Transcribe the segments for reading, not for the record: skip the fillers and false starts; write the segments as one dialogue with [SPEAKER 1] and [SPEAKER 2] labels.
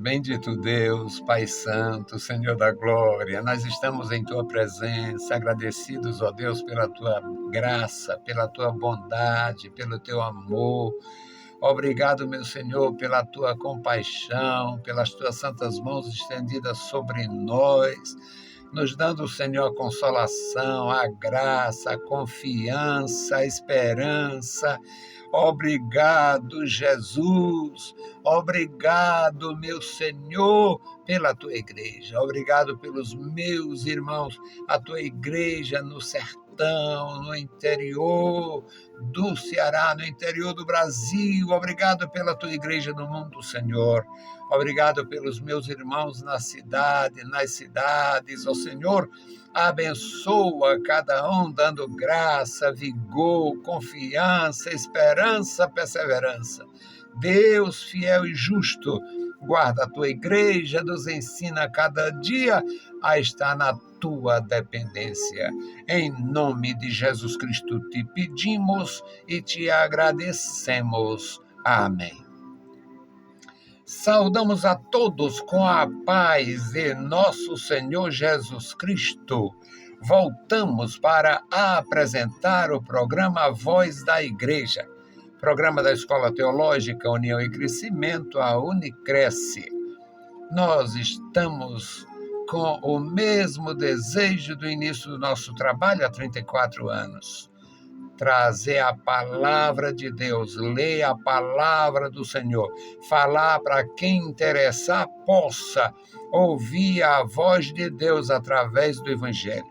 [SPEAKER 1] Bendito Deus, Pai Santo, Senhor da Glória, nós estamos em Tua presença, agradecidos, ó Deus, pela Tua graça, pela Tua bondade, pelo Teu amor. Obrigado, meu Senhor, pela Tua compaixão, pelas Tuas santas mãos estendidas sobre nós, nos dando, Senhor, a consolação, a graça, a confiança, a esperança. Obrigado, Jesus. Obrigado, meu Senhor, pela tua igreja. Obrigado pelos meus irmãos, a tua igreja no sertão, no interior do Ceará, no interior do Brasil. Obrigado pela tua igreja no mundo, Senhor. Obrigado pelos meus irmãos na cidade, nas cidades, ó Senhor. Abençoa cada um, dando graça, vigor, confiança, esperança, perseverança. Deus fiel e justo, guarda a tua igreja, nos ensina cada dia a estar na tua dependência. Em nome de Jesus Cristo te pedimos e te agradecemos. Amém. Saudamos a todos com a paz de nosso Senhor Jesus Cristo. Voltamos para apresentar o programa Voz da Igreja, programa da Escola Teológica União e Crescimento, a Unicresce. Nós estamos com o mesmo desejo do início do nosso trabalho há 34 anos. Trazer a palavra de Deus, ler a palavra do Senhor, falar para quem interessar possa ouvir a voz de Deus através do Evangelho,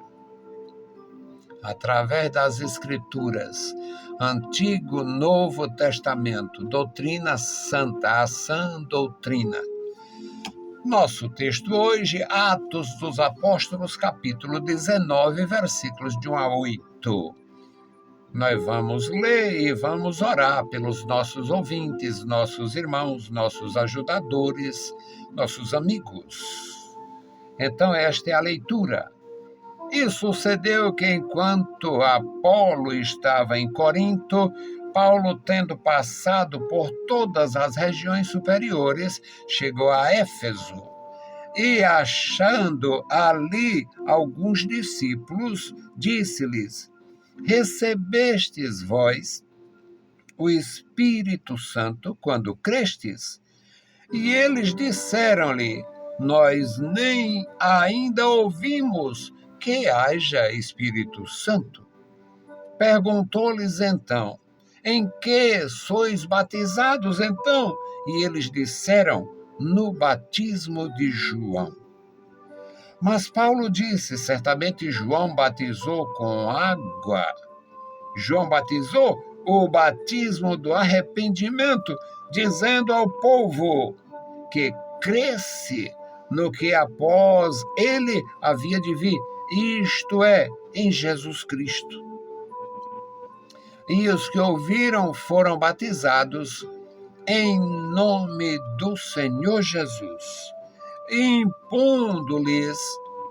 [SPEAKER 1] através das Escrituras, Antigo, Novo Testamento, doutrina santa, a sã doutrina. Nosso texto hoje, Atos dos Apóstolos, capítulo 19, versículos de 1 a 8. Nós vamos ler e vamos orar pelos nossos ouvintes, nossos irmãos, nossos ajudadores, nossos amigos. Então, esta é a leitura. E sucedeu que, enquanto Apolo estava em Corinto, Paulo, tendo passado por todas as regiões superiores, chegou a Éfeso. E, achando ali alguns discípulos, disse-lhes: Recebestes vós o Espírito Santo quando crestes? E eles disseram-lhe: Nós nem ainda ouvimos que haja Espírito Santo. Perguntou-lhes então: Em que sois batizados então? E eles disseram: No batismo de João. Mas Paulo disse: Certamente João batizou com água. João batizou o batismo do arrependimento, dizendo ao povo que cresce no que após ele havia de vir, isto é, em Jesus Cristo. E os que ouviram foram batizados em nome do Senhor Jesus. Impondo-lhes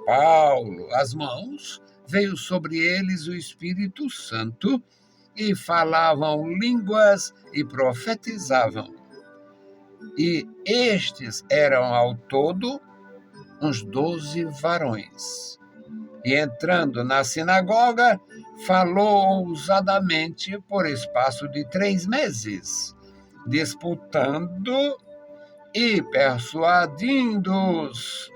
[SPEAKER 1] Paulo as mãos, veio sobre eles o Espírito Santo, e falavam línguas e profetizavam. E estes eram ao todo uns 12 varões. E entrando na sinagoga, falou ousadamente por espaço de 3 meses, disputando e persuadindo-os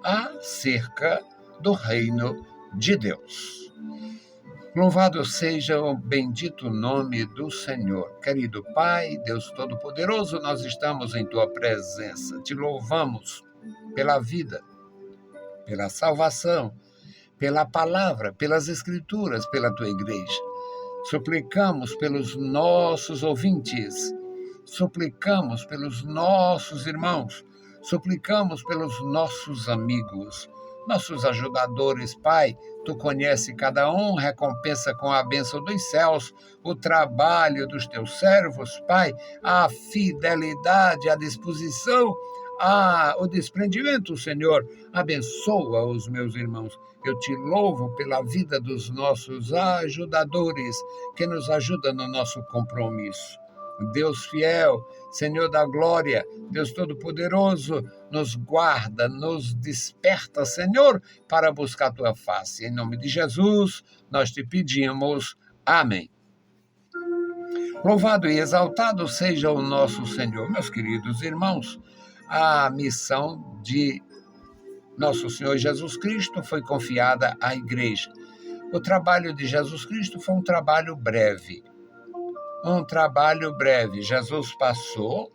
[SPEAKER 1] acerca do reino de Deus. Louvado seja o bendito nome do Senhor. Querido Pai, Deus Todo-Poderoso, nós estamos em Tua presença. Te louvamos pela vida, pela salvação, pela palavra, pelas Escrituras, pela Tua igreja. Suplicamos pelos nossos ouvintes, suplicamos pelos nossos irmãos, suplicamos pelos nossos amigos, nossos ajudadores. Pai, Tu conhece cada um, recompensa com a bênção dos céus o trabalho dos Teus servos, Pai, a fidelidade, a disposição, o desprendimento, Senhor. Abençoa os meus irmãos. Eu Te louvo pela vida dos nossos ajudadores, que nos ajudam no nosso compromisso. Deus fiel, Senhor da glória, Deus Todo-Poderoso, nos guarda, nos desperta, Senhor, para buscar a tua face. Em nome de Jesus, nós te pedimos. Amém. Louvado e exaltado seja o nosso Senhor. Meus queridos irmãos, a missão de nosso Senhor Jesus Cristo foi confiada à igreja. O trabalho de Jesus Cristo foi um trabalho breve. Jesus passou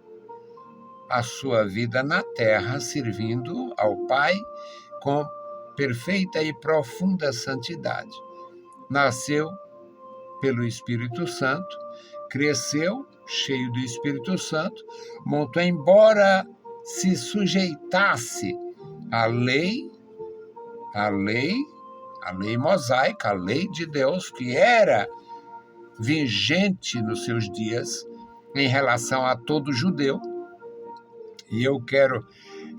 [SPEAKER 1] a sua vida na terra servindo ao Pai com perfeita e profunda santidade. Nasceu pelo Espírito Santo, cresceu cheio do Espírito Santo, montou, embora se sujeitasse à lei mosaica, a lei de Deus, que era vigente nos seus dias em relação a todo judeu. E eu quero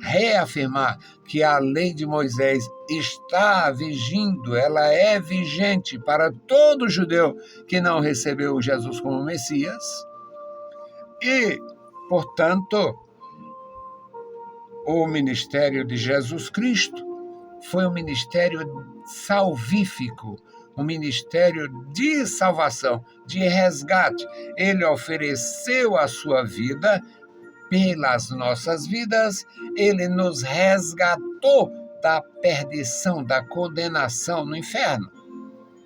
[SPEAKER 1] reafirmar que a lei de Moisés está vigindo, ela é vigente para todo judeu que não recebeu Jesus como Messias. E, portanto, o ministério de Jesus Cristo foi um ministério salvífico, um ministério de salvação, de resgate. Ele ofereceu a sua vida pelas nossas vidas, ele nos resgatou da perdição, da condenação no inferno.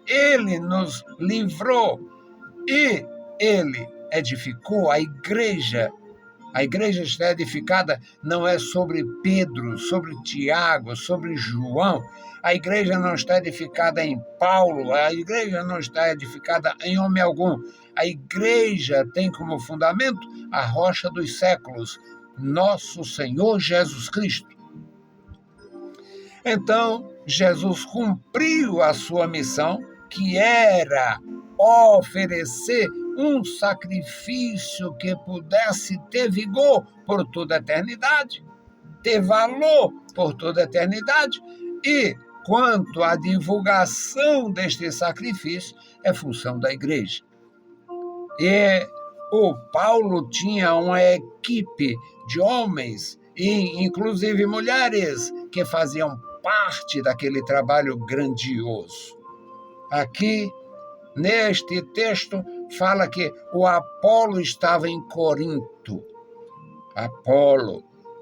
[SPEAKER 1] Ele nos livrou e ele edificou a igreja. A igreja está edificada não é sobre Pedro, sobre Tiago, sobre João. A igreja não está edificada em Paulo, a igreja não está edificada em homem algum. A igreja tem como fundamento a rocha dos séculos, nosso Senhor Jesus Cristo. Então, Jesus cumpriu a sua missão, que era oferecer um sacrifício que pudesse ter vigor por toda a eternidade, ter valor por toda a eternidade. E, quanto à divulgação deste sacrifício, é função da igreja. E o Paulo tinha uma equipe de homens, e inclusive mulheres, que faziam parte daquele trabalho grandioso. Aqui, neste texto, fala que o Apolo estava em Corinto.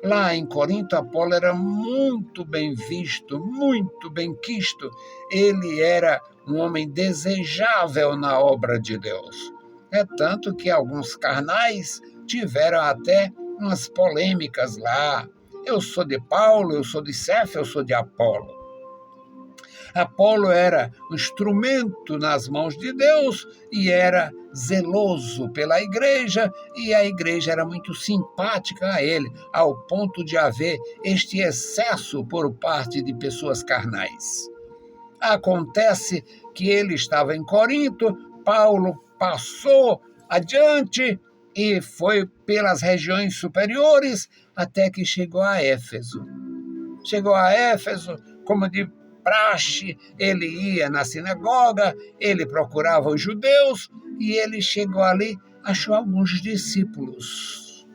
[SPEAKER 1] Lá em Corinto, Apolo era muito bem visto, muito bem quisto. Ele era um homem desejável na obra de Deus. É tanto que alguns carnais tiveram até umas polêmicas lá. Eu sou de Paulo, eu sou de Cefo, eu sou de Apolo. Apolo era um instrumento nas mãos de Deus e era zeloso pela igreja, e a igreja era muito simpática a ele, ao ponto de haver este excesso por parte de pessoas carnais. Acontece que ele estava em Corinto, Paulo passou adiante e foi pelas regiões superiores até que chegou a Éfeso. Como de praxe, ele ia na sinagoga, ele procurava os judeus e ele chegou ali, achou alguns discípulos.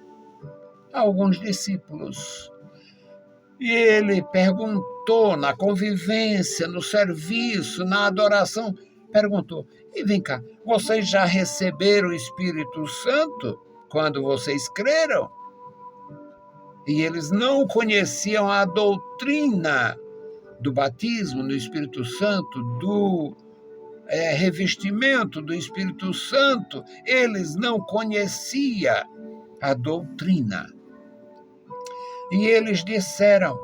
[SPEAKER 1] E ele perguntou na convivência, no serviço, na adoração, perguntou: e vem cá, vocês já receberam o Espírito Santo quando vocês creram? E eles não conheciam a doutrina do batismo no Espírito Santo, do revestimento do Espírito Santo. Eles não conheciam a doutrina. E eles disseram: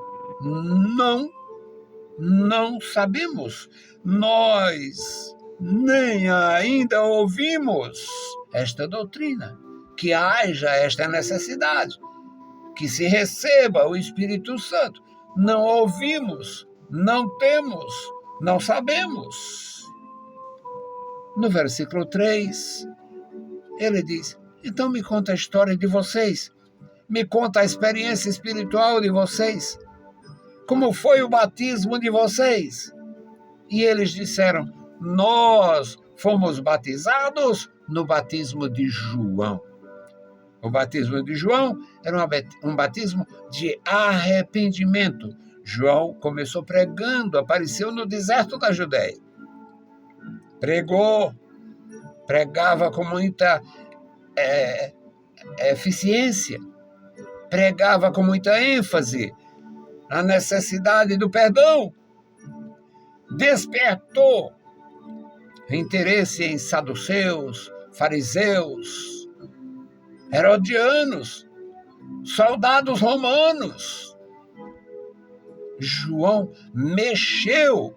[SPEAKER 1] não sabemos, nós nem ainda ouvimos esta doutrina, que haja esta necessidade, que se receba o Espírito Santo. Não ouvimos, não temos, não sabemos. No versículo 3, ele diz: então me conta a história de vocês, me conta a experiência espiritual de vocês, como foi o batismo de vocês? E eles disseram: nós fomos batizados no batismo de João. O batismo de João era um batismo de arrependimento. João começou pregando, apareceu no deserto da Judéia. Pregava com muita eficiência, pregava com muita ênfase a necessidade do perdão. Despertou interesse em saduceus, fariseus, herodianos, soldados romanos. João mexeu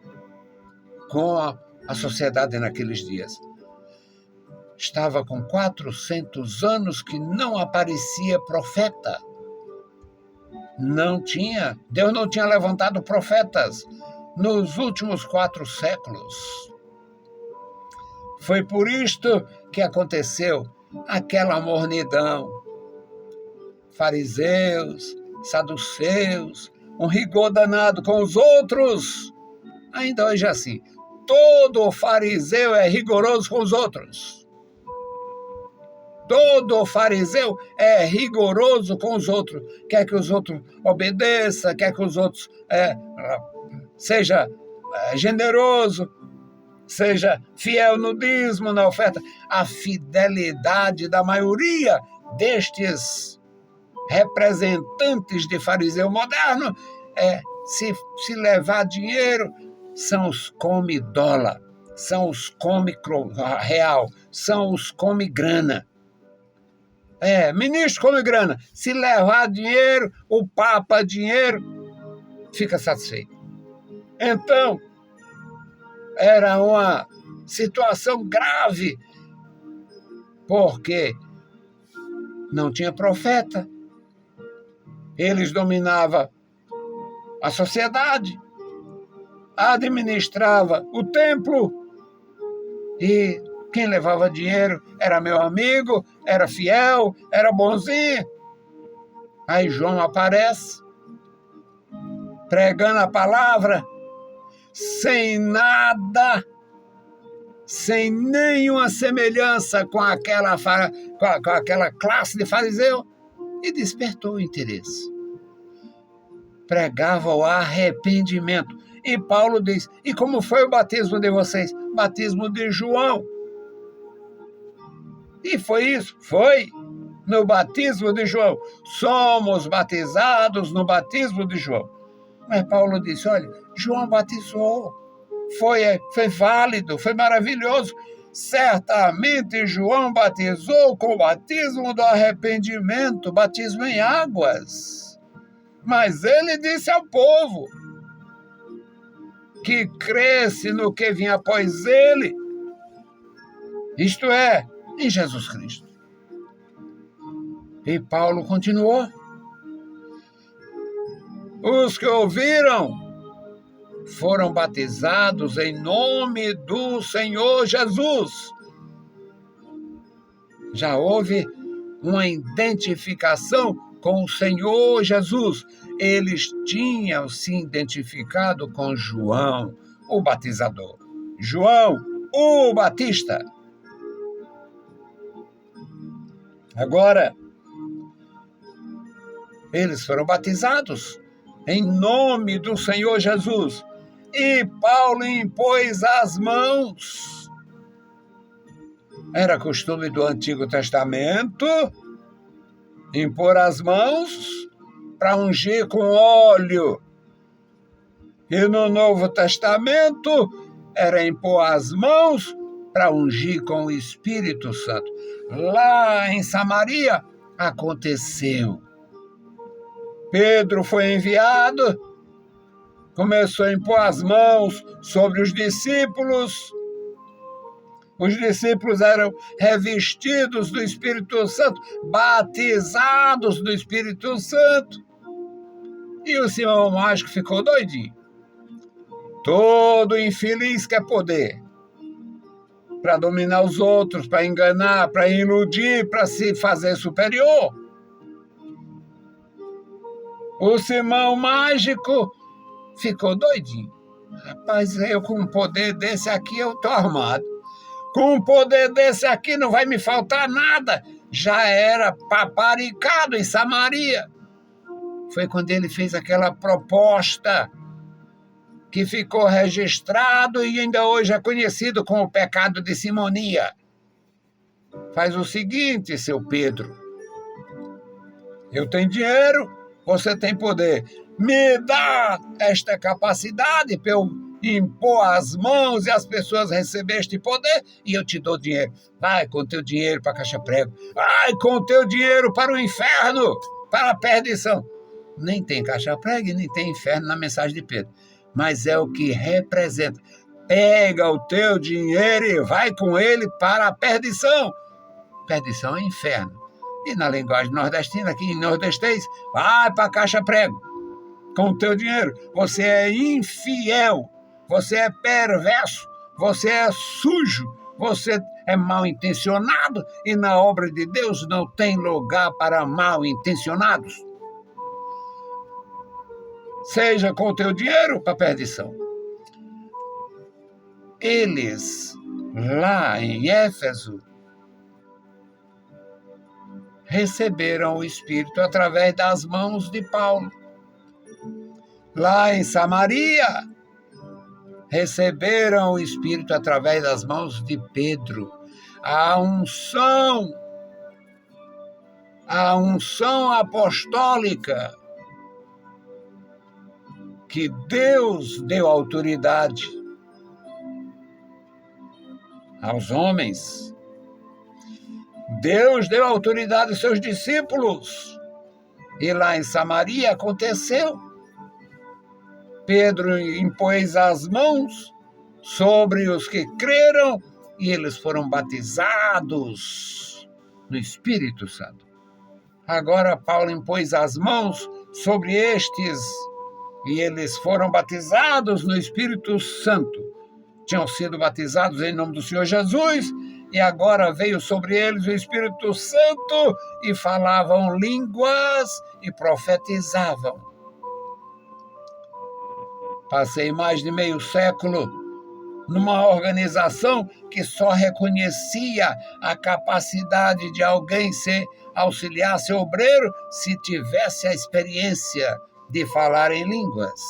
[SPEAKER 1] com a sociedade naqueles dias. Estava com 400 anos que não aparecia profeta. Deus não tinha levantado profetas nos últimos 4 séculos. Foi por isto que aconteceu aquela mornidão. Fariseus, saduceus, um rigor danado com os outros. Ainda hoje é assim. Todo fariseu é rigoroso com os outros. Todo fariseu é rigoroso com os outros. Quer que os outros obedeçam, quer que os outros seja generoso, seja fiel no dízimo, na oferta. A fidelidade da maioria destes representantes de fariseu moderno é se levar dinheiro, são os come dólar, são os come real, são os come grana. Ministro come grana. Se levar dinheiro, o Papa dinheiro, fica satisfeito. Então, era uma situação grave, porque não tinha profeta. Eles dominavam a sociedade, administrava o templo, e quem levava dinheiro era meu amigo, era fiel, era bonzinho. Aí João aparece, pregando a palavra, sem nada, sem nenhuma semelhança com aquela classe de fariseu, e despertou o interesse. Pregava o arrependimento. E Paulo diz, e como foi o batismo de vocês? Batismo de João. E foi isso? Foi no batismo de João. Somos batizados no batismo de João. Mas Paulo disse, olha, João batizou. Foi válido, foi maravilhoso. Certamente João batizou com o batismo do arrependimento, batismo em águas. Mas ele disse ao povo que cresce no que vinha após ele, isto é, em Jesus Cristo. E Paulo continuou. Os que ouviram foram batizados em nome do Senhor Jesus. Já houve uma identificação com o Senhor Jesus. Eles tinham se identificado com João, o batizador. João, o Batista. Agora, eles foram batizados em nome do Senhor Jesus. E Paulo impôs as mãos. Era costume do Antigo Testamento impor as mãos para ungir com óleo. E no Novo Testamento era impor as mãos para ungir com o Espírito Santo. Lá em Samaria aconteceu. Pedro foi enviado, começou a impor as mãos sobre os discípulos. Os discípulos eram revestidos do Espírito Santo, batizados do Espírito Santo. E o Simão Mágico ficou doidinho. Todo infeliz quer poder para dominar os outros, para enganar, para iludir, para se fazer superior. O Simão Mágico ficou doidinho. Rapaz, eu com um poder desse aqui eu estou armado. Com um poder desse aqui não vai me faltar nada. já era paparicado em Samaria. Foi quando ele fez aquela proposta que ficou registrado e ainda hoje é conhecido como o pecado de simonia. Faz o seguinte, seu Pedro: eu tenho dinheiro, você tem poder. Me dá esta capacidade para eu impor as mãos e as pessoas receberem este poder e eu te dou dinheiro. Vai com teu dinheiro para a caixa prego. Vai com teu dinheiro para o inferno, para a perdição. Nem tem caixa prego e nem tem inferno na mensagem de Pedro. Mas é o que representa. Pega o teu dinheiro e vai com ele para a perdição. Perdição é inferno. E na linguagem nordestina, aqui em nordestês, vai para a caixa prego com o teu dinheiro. Você é infiel, você é perverso, você é sujo, você é mal intencionado e na obra de Deus não tem lugar para mal intencionados. Seja com o teu dinheiro para a perdição. Eles, lá em Éfeso, receberam o Espírito através das mãos de Paulo. Lá em Samaria, receberam o Espírito através das mãos de Pedro. A unção apostólica que Deus deu autoridade aos homens. Deus deu autoridade aos seus discípulos. E lá em Samaria aconteceu. Pedro impôs as mãos sobre os que creram e eles foram batizados no Espírito Santo. Agora Paulo impôs as mãos sobre estes e eles foram batizados no Espírito Santo. Tinham sido batizados em nome do Senhor Jesus e agora veio sobre eles o Espírito Santo e falavam línguas e profetizavam. Passei mais de meio século numa organização que só reconhecia a capacidade de alguém auxiliar seu obreiro se tivesse a experiência de falar em línguas.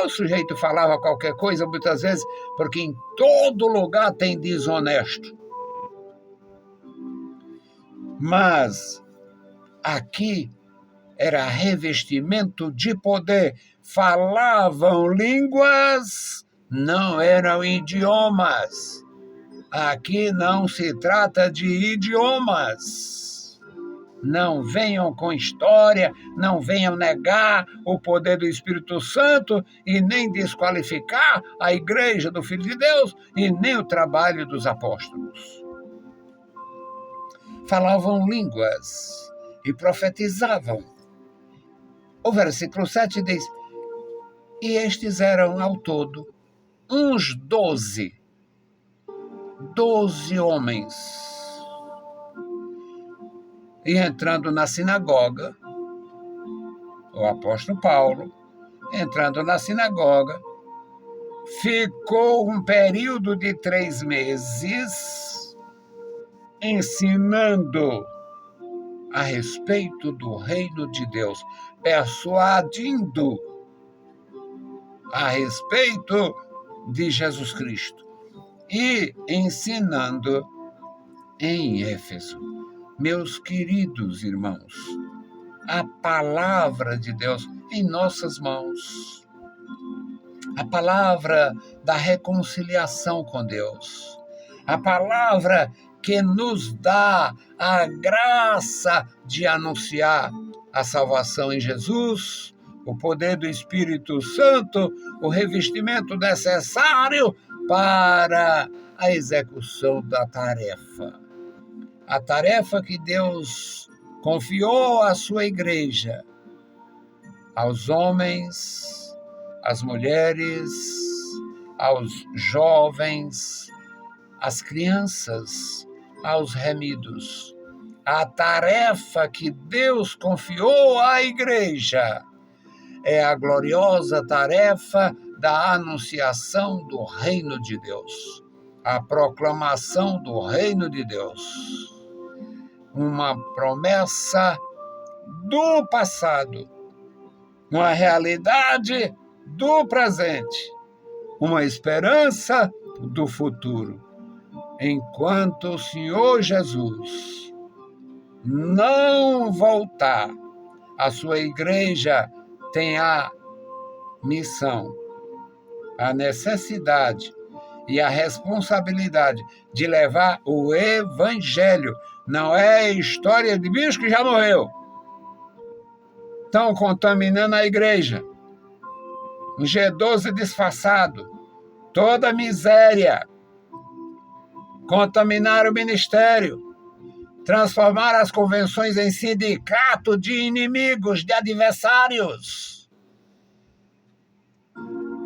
[SPEAKER 1] O sujeito falava qualquer coisa muitas vezes, porque em todo lugar tem desonesto. Mas aqui era revestimento de poder. Falavam línguas, não eram idiomas. Aqui não se trata de idiomas. Não venham com história, não venham negar o poder do Espírito Santo e nem desqualificar a igreja do Filho de Deus e nem o trabalho dos apóstolos. Falavam línguas e profetizavam. O versículo 7 diz: e estes eram ao todo uns 12 homens. E entrando na sinagoga, o apóstolo Paulo, entrando na sinagoga, ficou um período de 3 meses ensinando a respeito do reino de Deus, persuadindo a respeito de Jesus Cristo e ensinando em Éfeso. Meus queridos irmãos, a palavra de Deus em nossas mãos, a palavra da reconciliação com Deus, a palavra que nos dá a graça de anunciar a salvação em Jesus, o poder do Espírito Santo, o revestimento necessário para a execução da tarefa. A tarefa que Deus confiou à sua igreja, aos homens, às mulheres, aos jovens, às crianças, aos remidos. A tarefa que Deus confiou à igreja é a gloriosa tarefa da anunciação do reino de Deus, a proclamação do reino de Deus. uma promessa do passado, uma realidade do presente, uma esperança do futuro. Enquanto o Senhor Jesus não voltar, a sua igreja tem a missão, a necessidade e a responsabilidade de levar o evangelho. Não é história de bicho que já morreu. Estão contaminando a igreja. Um G12 disfarçado. Toda miséria. Contaminaram o ministério. Transformaram as convenções em sindicato de inimigos, de adversários.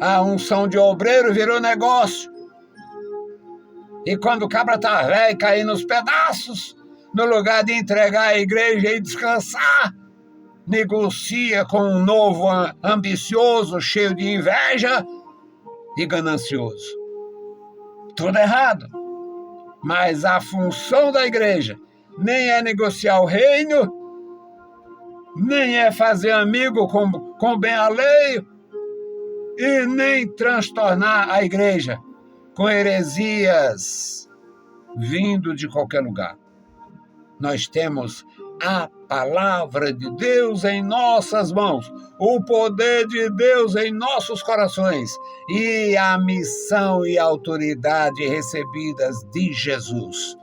[SPEAKER 1] A unção de obreiro virou negócio. E quando o cabra tá velho e cair nos pedaços, no lugar de entregar a igreja e descansar, negocia com um novo ambicioso, cheio de inveja e ganancioso. Tudo errado. Mas a função da igreja nem é negociar o reino, nem é fazer amigo com bem alheio, e nem transtornar a igreja com heresias vindo de qualquer lugar. Nós temos a palavra de Deus em nossas mãos, o poder de Deus em nossos corações e a missão e a autoridade recebidas de Jesus.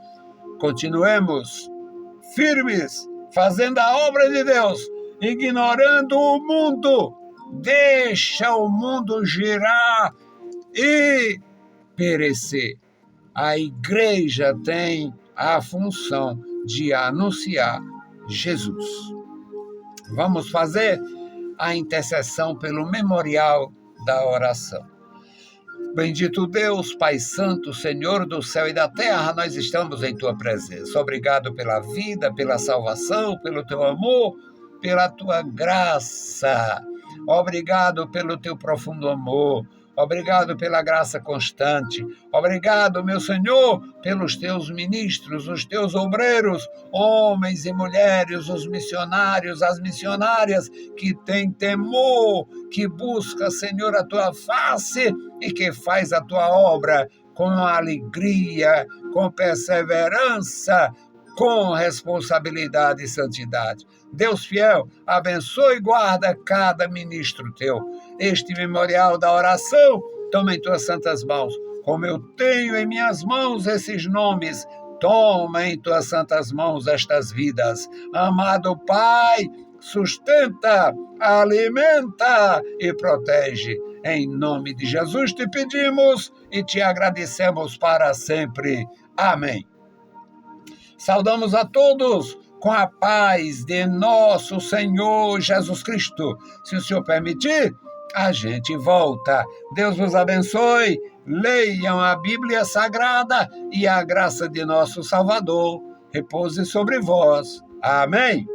[SPEAKER 1] Continuemos firmes, fazendo a obra de Deus, ignorando o mundo. Deixa o mundo girar e perecer. A igreja tem a função de anunciar Jesus. Vamos fazer a intercessão pelo memorial da oração. Bendito Deus, Pai Santo, Senhor do céu e da terra, nós estamos em Tua presença. Obrigado pela vida, pela salvação, pelo Teu amor, pela Tua graça. Obrigado pelo Teu profundo amor. Obrigado pela graça constante. Obrigado, meu Senhor, pelos Teus ministros, os Teus obreiros, homens e mulheres, os missionários, as missionárias que têm temor, que busca, Senhor, a Tua face e que faz a Tua obra com alegria, com perseverança, com responsabilidade e santidade. Deus fiel, abençoe e guarda cada ministro Teu. Este memorial da oração, toma em Tuas santas mãos. Como eu tenho em minhas mãos esses nomes, toma em Tuas santas mãos estas vidas. Amado Pai, sustenta, alimenta e protege. Em nome de Jesus te pedimos e te agradecemos para sempre. Amém. Saudamos a todos com a paz de nosso Senhor Jesus Cristo. Se o Senhor permitir, a gente volta. Deus vos abençoe. Leiam a Bíblia Sagrada e a graça de nosso Salvador repouse sobre vós. Amém.